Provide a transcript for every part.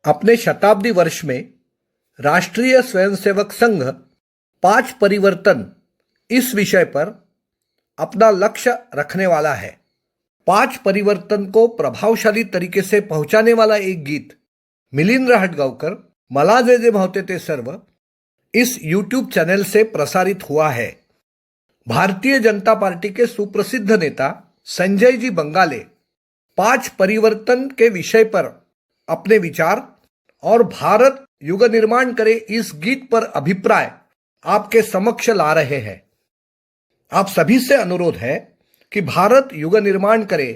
अपने शताब्दी वर्ष में राष्ट्रीय स्वयंसेवक संघ 5 परिवर्तन इस विषय पर अपना लक्ष्य रखने वाला है। 5 परिवर्तन को प्रभावशाली तरीके से पहुंचाने वाला एक गीत मिलिंद राहटगावकर मला जे जे भावते ते सर्व इस यूट्यूब चैनल से प्रसारित हुआ है। भारतीय जनता पार्टी के सुप्रसिद्ध नेता संजय जी बंगाले 5 परिवर्तन के विषय पर अपने विचार और भारत युग निर्माण करे इस गीत पर अभिप्राय आपके समक्ष ला रहे हैं। आप सभी से अनुरोध है कि भारत युग निर्माण करे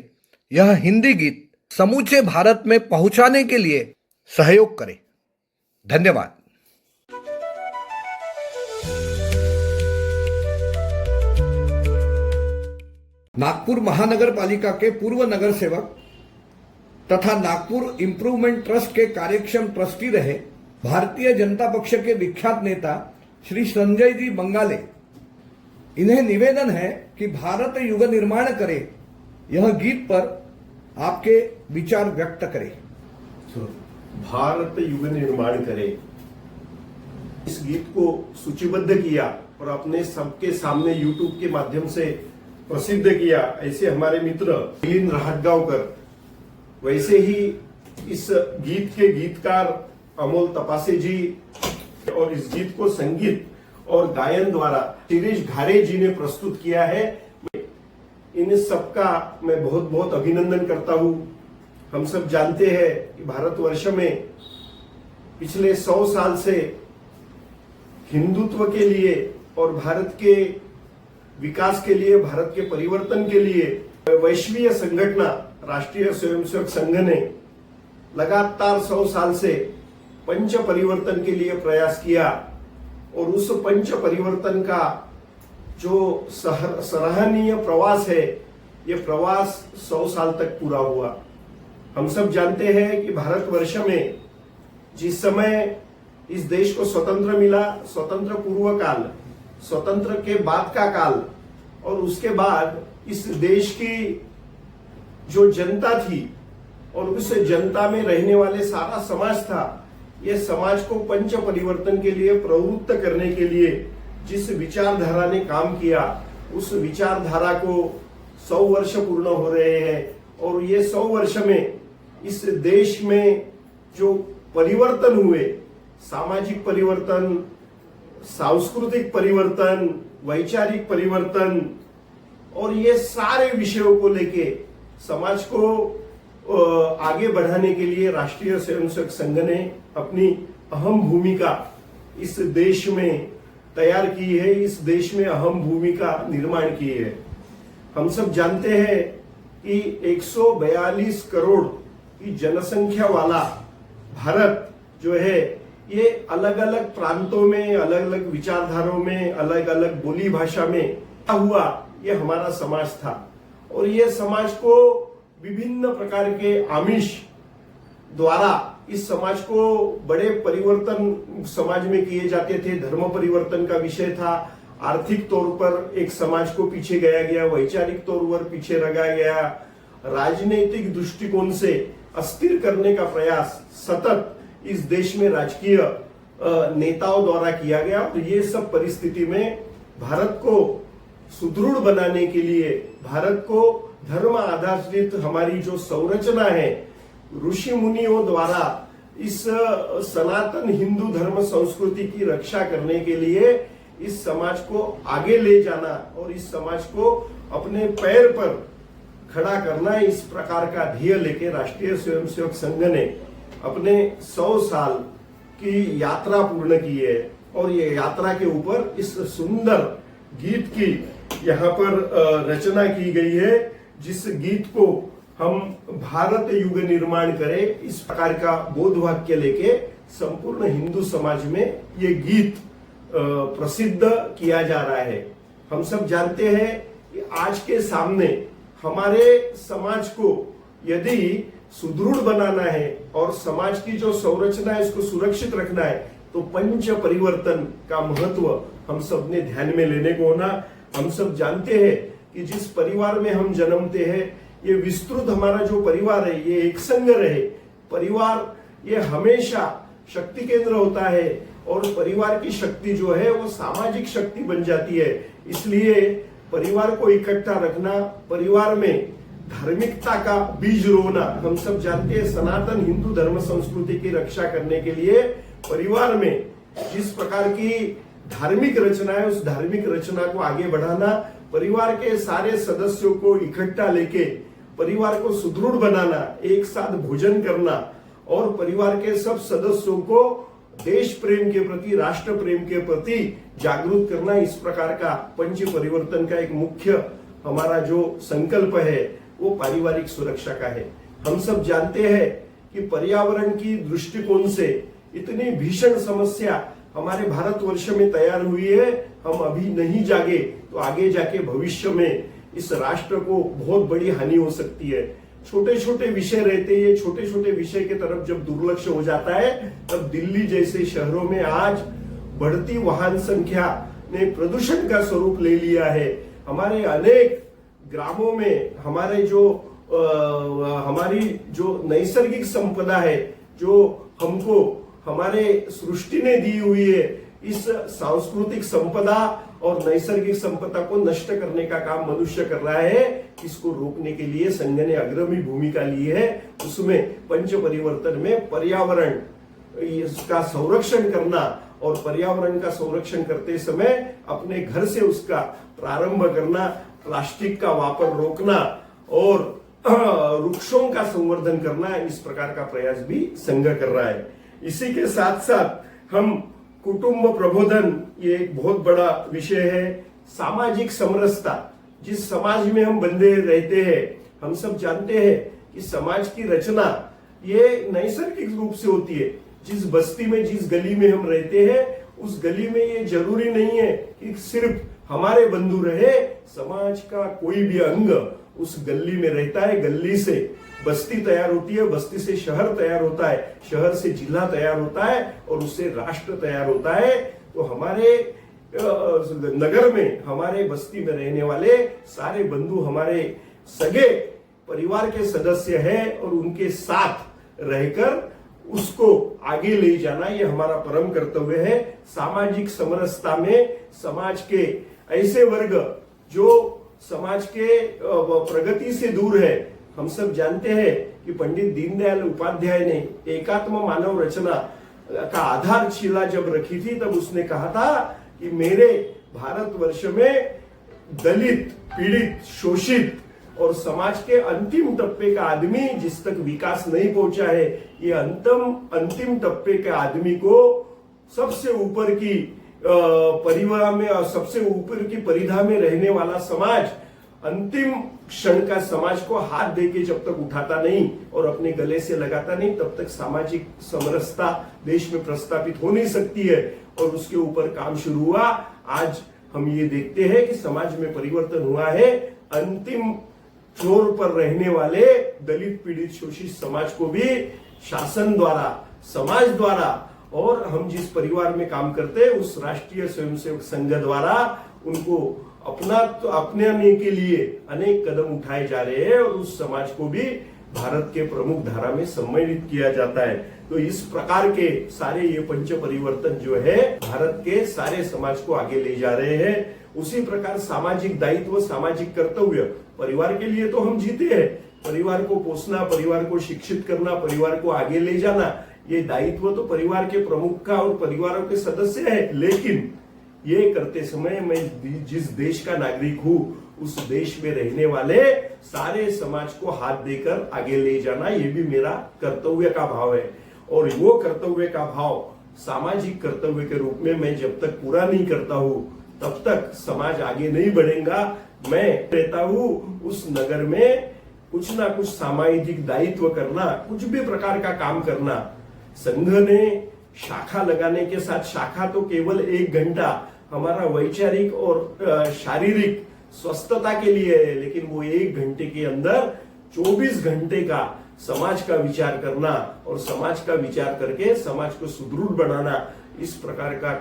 यह हिंदी गीत समूचे भारत में पहुंचाने के लिए सहयोग करें। धन्यवाद। नागपुर महानगर पालिका के पूर्व नगर सेवक तथा नागपुर इंप्रूवमेंट ट्रस्ट के कार्यक्षम ट्रस्टी रहे भारतीय जनता पक्ष के विख्यात नेता श्री संजय जी बंगाले, इन्हें निवेदन है कि भारत युग निर्माण करे यह गीत पर आपके विचार व्यक्त करें। भारत युग निर्माण करे इस गीत को सूचीबद्ध किया और अपने सबके सामने यूट्यूब के माध्यम से प्रसिद्ध किया। ऐसे हमारे मित्र मिलिंद राहटगावकर, वैसे ही इस गीत के गीतकार अमोल तपासे जी और इस गीत को संगीत और गायन द्वारा शिरीष घारे जी ने प्रस्तुत किया है। इन सबका मैं बहुत बहुत अभिनंदन करता हूं। हम सब जानते हैं कि भारतवर्ष में पिछले 100 साल से हिंदुत्व के लिए और भारत के विकास के लिए, भारत के परिवर्तन के लिए वैश्वीय संगठन राष्ट्रीय स्वयंसेवक संघ ने लगातार 100 साल से पंच परिवर्तन के लिए प्रयास किया और उस पंच परिवर्तन का जो सराहनीय प्रवास है, ये प्रवास 100 साल तक पूरा हुआ। हम सब जानते हैं कि भारतवर्ष में जिस समय इस देश को स्वतंत्र मिला, स्वतंत्र पूर्व काल, स्वतंत्र के बाद का काल और उसके बाद इस देश की जो जनता थी और उस जनता में रहने वाले सारा समाज था, ये समाज को पंच परिवर्तन के लिए प्रवृत्त करने के लिए जिस विचारधारा ने काम किया, उस विचारधारा को 100 वर्ष पूर्ण हो रहे हैं और ये 100 वर्ष में इस देश में जो परिवर्तन हुए, सामाजिक परिवर्तन, सांस्कृतिक परिवर्तन, वैचारिक परिवर्तन और ये सारे विषयों को लेके समाज को आगे बढ़ाने के लिए राष्ट्रीय स्वयंसेवक संघ ने अपनी अहम भूमिका इस देश में तैयार की है, इस देश में अहम भूमिका निर्माण की है। हम सब जानते हैं कि 142 करोड़ की जनसंख्या वाला भारत जो है, ये अलग अलग प्रांतों में, अलग अलग विचारधाराओं में, अलग अलग बोली भाषा में हुआ ये हमारा समाज था और ये समाज को विभिन्न प्रकार के आमिष द्वारा इस समाज को बड़े परिवर्तन समाज में किए जाते थे। धर्म परिवर्तन का विषय था, आर्थिक तौर पर एक समाज को पीछे गया गया, वैचारिक तौर पर पीछे रखा गया, राजनीतिक दृष्टिकोण से अस्थिर करने का प्रयास सतत इस देश में राजकीय नेताओं द्वारा किया गया। तो ये सब परिस्थिति में भारत को सुदृढ़ बनाने के लिए, भारत को धर्म आधारित हमारी जो संरचना है, ऋषि मुनियों द्वारा इस सनातन हिंदू धर्म संस्कृति की रक्षा करने के लिए इस समाज को आगे ले जाना और इस समाज को अपने पैर पर खड़ा करना, इस प्रकार का ध्येय लेके राष्ट्रीय स्वयंसेवक संघ ने अपने 100 साल की यात्रा पूर्ण की है और ये यात्रा के ऊपर इस सुंदर गीत की यहाँ पर रचना की गई है, जिस गीत को हम भारत युग निर्माण करे इस प्रकार का बोध वाक्य लेके संपूर्ण हिंदू समाज में ये गीत प्रसिद्ध किया जा रहा है। हम सब जानते हैं कि आज के सामने हमारे समाज को यदि सुदृढ़ बनाना है और समाज की जो संरचना है इसको सुरक्षित रखना है तो पंच परिवर्तन का महत्व हम सब ने ध्यान में लेने को होना। हम सब जानते हैं कि जिस परिवार में हम जन्मते हैं, ये विस्तृत हमारा जो परिवार है, ये एक संग रहे परिवार ये हमेशा शक्ति केंद्र होता है और परिवार की शक्ति जो है वो सामाजिक शक्ति बन जाती है। इसलिए परिवार को इकट्ठा रखना, परिवार में धार्मिकता का बीज रोना, हम सब जानते हैं सनातन हिंदू धर्म संस्कृति की रक्षा करने के लिए परिवार में जिस प्रकार की धार्मिक रचना है उस धार्मिक रचना को आगे बढ़ाना, परिवार के सारे सदस्यों को इकट्ठा लेके परिवार को सुदृढ़ बनाना, एक साथ भोजन करना और परिवार के सब सदस्यों को देश प्रेम के प्रति, राष्ट्र प्रेम के प्रति जागरूक करना, इस प्रकार का पंच परिवर्तन का एक मुख्य हमारा जो संकल्प है वो पारिवारिक सुरक्षा का है। हम सब जानते हैं कि पर्यावरण की दृष्टिकोण से इतनी भीषण समस्या हमारे भारतवर्ष में तैयार हुई है, हम अभी नहीं जागे तो आगे जाके भविष्य में इस राष्ट्र को बहुत बड़ी हानि हो सकती है। छोटे छोटे विषय रहते हैं, छोटे छोटे विषय की तरफ जब दुर्लक्ष हो जाता है तब दिल्ली जैसे शहरों में आज बढ़ती वाहन संख्या ने प्रदूषण का स्वरूप ले लिया है। हमारे अनेक ग्रामों में हमारे हमारी जो नैसर्गिक संपदा है जो हमको हमारे सृष्टि ने दी हुई है, इस सांस्कृतिक संपदा और नैसर्गिक संपदा को नष्ट करने का काम मनुष्य कर रहा है। इसको रोकने के लिए संघ ने अग्रणी भूमिका ली है। उसमें पंच परिवर्तन में पर्यावरण इसका संरक्षण करना और पर्यावरण का संरक्षण करते समय अपने घर से उसका प्रारंभ करना, प्लास्टिक का वापर रोकना और वृक्षों का संवर्धन करना, इस प्रकार का प्रयास भी संघ कर रहा है। इसी के साथ साथ हम कुटुंब प्रबोधन, ये एक बहुत बड़ा विषय है। सामाजिक समरसता, जिस समाज में हम बंधे रहते हैं, हम सब जानते हैं कि समाज की रचना ये नैसर्गिक रूप से होती है। जिस बस्ती में, जिस गली में हम रहते हैं, उस गली में ये जरूरी नहीं है कि सिर्फ हमारे बंधु रहे, समाज का कोई भी अंग उस गली में रहता है। गली से बस्ती तैयार होती है, बस्ती से शहर तैयार होता है, शहर से जिला तैयार होता है और उससे राष्ट्र तैयार होता है। तो हमारे नगर में, हमारे बस्ती में रहने वाले सारे बंधु हमारे सगे परिवार के सदस्य हैं और उनके साथ रहकर उसको आगे ले जाना ये हमारा परम कर्तव्य है। सामाजिक समरसता में समाज के ऐसे वर्ग जो समाज के प्रगति से दूर है, हम सब जानते हैं कि पंडित दीनदयाल उपाध्याय ने एकात्म मानव रचना का आधारशिला जब रखी थी तब उसने कहा था कि मेरे भारतवर्ष में दलित, पीड़ित, शोषित और समाज के अंतिम तबके का आदमी जिस तक विकास नहीं पहुंचा है, ये अंतिम तबके के आदमी को सबसे ऊपर की परिवार में और सबसे ऊपर की परिधा में रहने वाला समाज अंतिम क्षण का समाज को हाथ देके जब तक उठाता नहीं और अपने गले से लगाता नहीं, तब तक सामाजिक समरसता देश में प्रस्तापित हो नहीं सकती है। और उसके ऊपर काम शुरू हुआ। आज हम ये देखते हैं कि समाज में परिवर्तन हुआ है। अंतिम छोर पर रहने वाले दलित, पीड़ित, शोषित समाज को भी शासन द्वारा, समाज द्वारा और हम जिस परिवार में काम करते हैं उस राष्ट्रीय स्वयंसेवक संघ द्वारा उनको अपनाने के लिए अनेक कदम उठाए जा रहे हैं और उस समाज को भी भारत के प्रमुख धारा में सम्मिलित किया जाता है। तो इस प्रकार के सारे ये पंच परिवर्तन जो है भारत के सारे समाज को आगे ले जा रहे हैं। उसी प्रकार सामाजिक दायित्व, सामाजिक कर्तव्य, परिवार के लिए तो हम जीते हैं। परिवार को पोसना, परिवार को शिक्षित करना, परिवार को आगे ले जाना, ये दायित्व तो परिवार के प्रमुख का और परिवारों के सदस्य है। लेकिन ये करते समय मैं जिस देश का नागरिक हूं उस देश में रहने वाले सारे समाज को हाथ देकर आगे ले जाना, ये भी मेरा कर्तव्य का भाव है। और वो कर्तव्य का भाव सामाजिक कर्तव्य के रूप में मैं जब तक पूरा नहीं करता हूं तब तक समाज आगे नहीं बढ़ेगा। मैं रहता हूं उस नगर में कुछ ना कुछ सामाजिक दायित्व करना, कुछ भी प्रकार का काम करना। संघ ने शाखा लगाने के साथ, शाखा तो केवल 1 घंटा हमारा वैचारिक और शारीरिक स्वस्थता के लिए है, लेकिन वो 1 घंटे के अंदर 24 घंटे का समाज का विचार करना और समाज का विचार करके समाज को सुदृढ़ बनाना, इस प्रकार का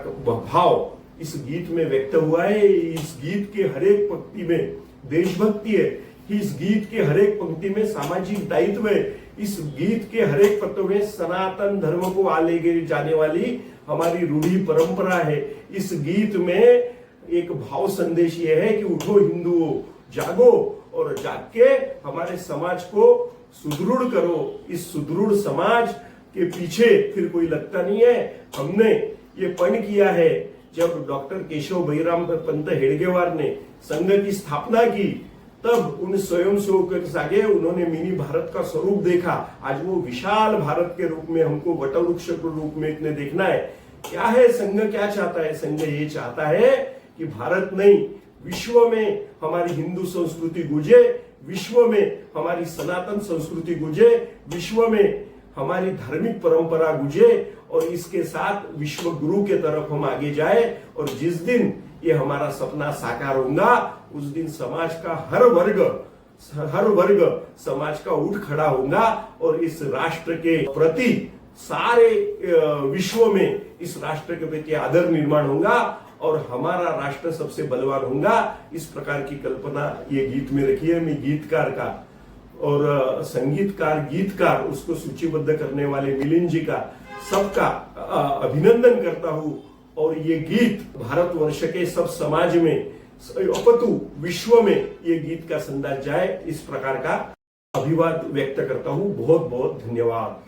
भाव इस गीत में व्यक्त हुआ है। इस गीत के हर एक पंक्ति में देशभक्ति है, इस गीत के हर एक पंक्ति में सामाजिक दायित्व है, इस गीत के हर एक पत्तों में सनातन धर्म को आले गई जाने वाली हमारी रूढ़ी परंपरा है। इस गीत में एक भाव संदेश ये है कि उठो हिंदुओं, जागो और जाग के हमारे समाज को सुदृढ़ करो। इस सुदृढ़ समाज के पीछे फिर कोई लगता नहीं है। हमने ये पण किया है जब डॉक्टर केशव भैराम पंत हेडगेवार ने संघ की स्थापना की, तब उन स्वयंसेवकों के आगे उन्होंने मिनी भारत का स्वरूप देखा। आज वो विशाल भारत के रूप में हमको वटवृक्ष के रूप में इतने देखना है। क्या है संघ, क्या चाहता है संघ? ये चाहता है कि भारत नहीं, विश्व में हमारी हिंदू संस्कृति गूंजे, विश्व में हमारी सनातन संस्कृति गूंजे, विश्व में हमारी धार्मिक परंपरा गूंजे और इसके साथ विश्व गुरु के तरफ हम आगे जाए। और जिस दिन ये हमारा सपना साकार होगा, उस दिन समाज का हर वर्ग समाज का उठ खड़ा होगा और इस राष्ट्र के प्रति सारे विश्व में इस राष्ट्र के प्रति आदर निर्माण होगा और हमारा राष्ट्र सबसे बलवान होगा। इस प्रकार की कल्पना ये गीत में रखी है। मैं गीतकार का और संगीतकार, गीतकार, उसको सूचीबद्ध करने वाले मिलिंद जी का, सबका अभिनंदन करता हूं। और ये गीत भारतवर्ष के सब समाज में, अपितु विश्व में ये गीत का संदेश जाए, इस प्रकार का अभिवाद व्यक्त करता हूं। बहुत बहुत धन्यवाद।